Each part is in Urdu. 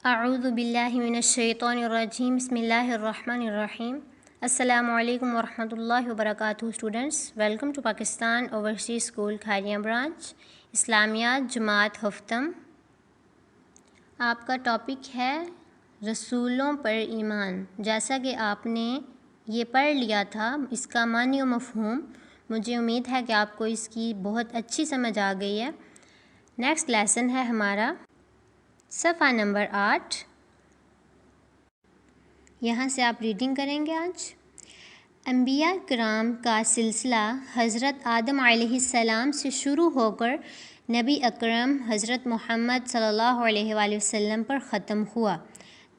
اعوذ باللہ من الشیطان الرجیم بسم اللہ الرحمن الرحیم السلام علیکم ورحمۃ اللہ وبرکاتہ students, welcome to Pakistan overseas school Kharian branch اسلامیات جماعت ہفتم۔ آپ کا ٹاپک ہے رسولوں پر ایمان۔ جیسا کہ آپ نے یہ پڑھ لیا تھا اس کا معنی و مفہوم، مجھے امید ہے کہ آپ کو اس کی بہت اچھی سمجھ آ گئی ہے۔ نیکسٹ لیسن ہے ہمارا صفحہ نمبر 8۔ یہاں سے آپ ریڈنگ کریں گے آج۔ انبیاء کرام کا سلسلہ حضرت آدم علیہ السلام سے شروع ہو کر نبی اکرم حضرت محمد صلی اللہ علیہ وآلہ وسلم پر ختم ہوا۔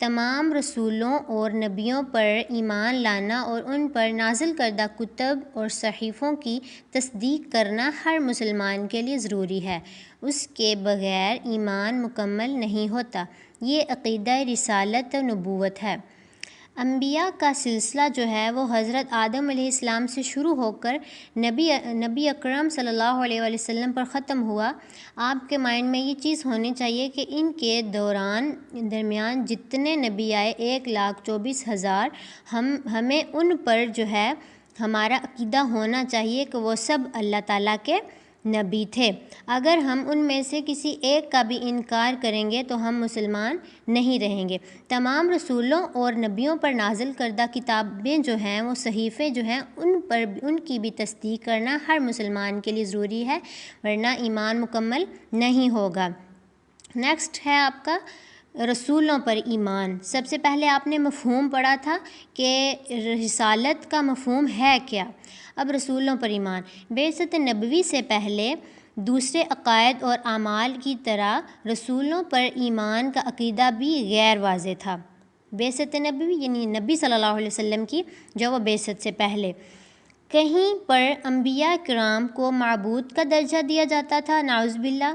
تمام رسولوں اور نبیوں پر ایمان لانا اور ان پر نازل کردہ کتب اور صحیفوں کی تصدیق کرنا ہر مسلمان کے لیے ضروری ہے۔ اس کے بغیر ایمان مکمل نہیں ہوتا۔ یہ عقیدہ رسالت و نبوت ہے۔ انبیاء کا سلسلہ جو ہے وہ حضرت آدم علیہ السلام سے شروع ہو کر نبی اکرم صلی اللہ علیہ وآلہ وسلم پر ختم ہوا۔ آپ کے مائنڈ میں یہ چیز ہونی چاہیے کہ ان کے درمیان جتنے نبی آئے 1,24,000، ہمیں ان پر جو ہے ہمارا عقیدہ ہونا چاہیے کہ وہ سب اللہ تعالیٰ کے نبی تھے۔ اگر ہم ان میں سے کسی ایک کا بھی انکار کریں گے تو ہم مسلمان نہیں رہیں گے۔ تمام رسولوں اور نبیوں پر نازل کردہ کتابیں جو ہیں وہ صحیفے جو ہیں ان کی بھی تصدیق کرنا ہر مسلمان کے لیے ضروری ہے، ورنہ ایمان مکمل نہیں ہوگا۔ نیکسٹ ہے آپ کا رسولوں پر ایمان۔ سب سے پہلے آپ نے مفہوم پڑھا تھا کہ رسالت کا مفہوم ہے کیا۔ اب رسولوں پر ایمان۔ بعثت نبوی سے پہلے دوسرے عقائد اور اعمال کی طرح رسولوں پر ایمان کا عقیدہ بھی غیر واضح تھا۔ بعثت نبوی یعنی نبی صلی اللہ علیہ وسلم کی جو وہ بعثت سے پہلے کہیں پر انبیاء کرام کو معبود کا درجہ دیا جاتا تھا، نعوذ باللہ۔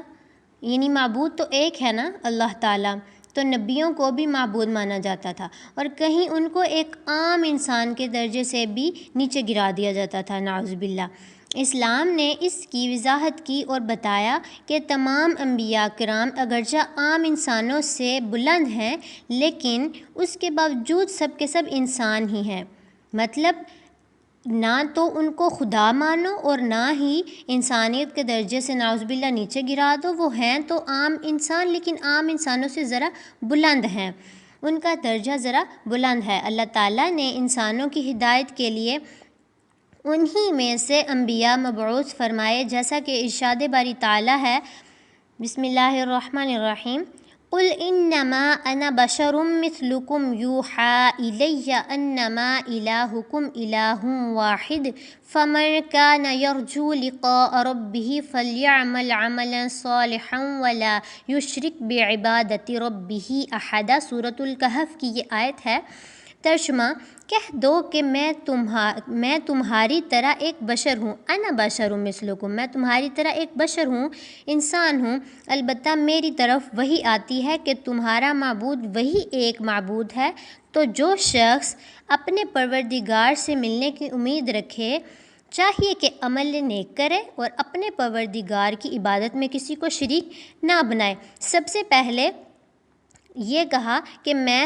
یعنی معبود تو ایک ہے نا، اللہ تعالیٰ، تو نبیوں کو بھی معبود مانا جاتا تھا، اور کہیں ان کو ایک عام انسان کے درجے سے بھی نیچے گرا دیا جاتا تھا، نعوذ باللہ۔ اسلام نے اس کی وضاحت کی اور بتایا کہ تمام انبیاء کرام اگرچہ عام انسانوں سے بلند ہیں لیکن اس کے باوجود سب کے سب انسان ہی ہیں۔ مطلب نہ تو ان کو خدا مانو اور نہ ہی انسانیت کے درجے سے نعوذ باللہ نیچے گرا دو۔ وہ ہیں تو عام انسان لیکن عام انسانوں سے ذرا بلند ہیں، ان کا درجہ ذرا بلند ہے۔ اللہ تعالیٰ نے انسانوں کی ہدایت کے لیے انہی میں سے انبیاء مبعوث فرمائے، جیسا کہ ارشاد باری تعالیٰ ہے، بسم اللہ الرحمن الرحیم، قل انما انا بشر مثلکم یوحی الی انما الہکم الہ واحد فمن کان یرجو لقاء ربہ فلیعمل عملا صالحا ولا یشرک بعبادۃ ربہ احدا۔ سورۃ الکہف کی یہ آیت ہے۔ ترجمہ: کہہ دو کہ میں تمہاری طرح ایک بشر ہوں، انا بشر مثلکم، میں تمہاری طرح ایک بشر ہوں، انسان ہوں، البتہ میری طرف وحی آتی ہے کہ تمہارا معبود وہی ایک معبود ہے۔ تو جو شخص اپنے پروردگار سے ملنے کی امید رکھے چاہیے کہ عمل نیک کرے اور اپنے پروردگار کی عبادت میں کسی کو شریک نہ بنائے۔ سب سے پہلے یہ کہا کہ میں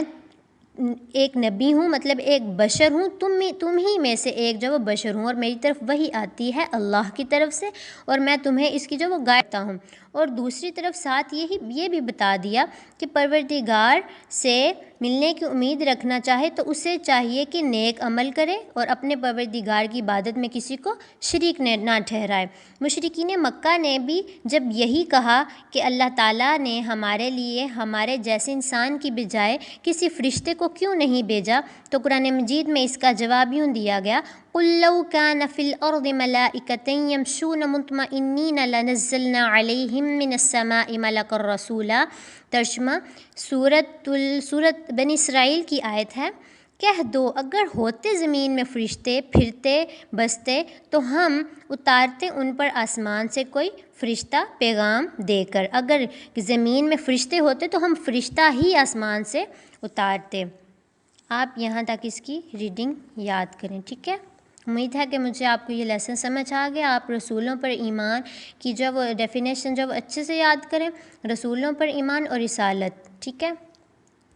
ایک نبی ہوں، مطلب ایک بشر ہوں، تم ہی میں سے ایک جو وہ بشر ہوں، اور میری طرف وحی آتی ہے اللہ کی طرف سے اور میں تمہیں اس کی جو وہ گائیڈ کرتا ہوں۔ اور دوسری طرف ساتھ یہ بھی بتا دیا کہ پروردگار سے ملنے کی امید رکھنا چاہے تو اسے چاہیے کہ نیک عمل کرے اور اپنے پروردگار کی عبادت میں کسی کو شریک نہ ٹھہرائے۔ مشرکین مکہ نے بھی جب یہی کہا کہ اللہ تعالیٰ نے ہمارے لیے ہمارے جیسے انسان کی بجائے کسی فرشتے کو کیوں نہیں بھیجا، تو قرآن مجید میں اس کا جواب یوں دیا گیا، قُل لَوْ كَانَ فِي الْأَرْضِ مَلَائِكَةٌ يَمْشُونَ مُطْمَئِنِّينَ لَنَزَّلْنَا عَلَيْهِم مِّنَ السَّمَاءِ مَلَكًا رَّسُولًا۔ ترجمہ: سورۃ بنی اسرائیل کی آیت ہے۔ کہہ دو اگر ہوتے زمین میں فرشتے پھرتے بستے تو ہم اتارتے ان پر آسمان سے کوئی فرشتہ پیغام دے کر۔ اگر زمین میں فرشتے ہوتے تو ہم فرشتہ ہی آسمان سے اتارتے۔ آپ یہاں تک اس کی ریڈنگ یاد کریں، ٹھیک ہے؟ امید ہے کہ مجھے آپ کو یہ لیسن سمجھ آ گیا۔ آپ رسولوں پر ایمان کی جو وہ ڈیفینیشن جو وہ اچھے سے یاد کریں، رسولوں پر ایمان اور رسالت، ٹھیک ہے؟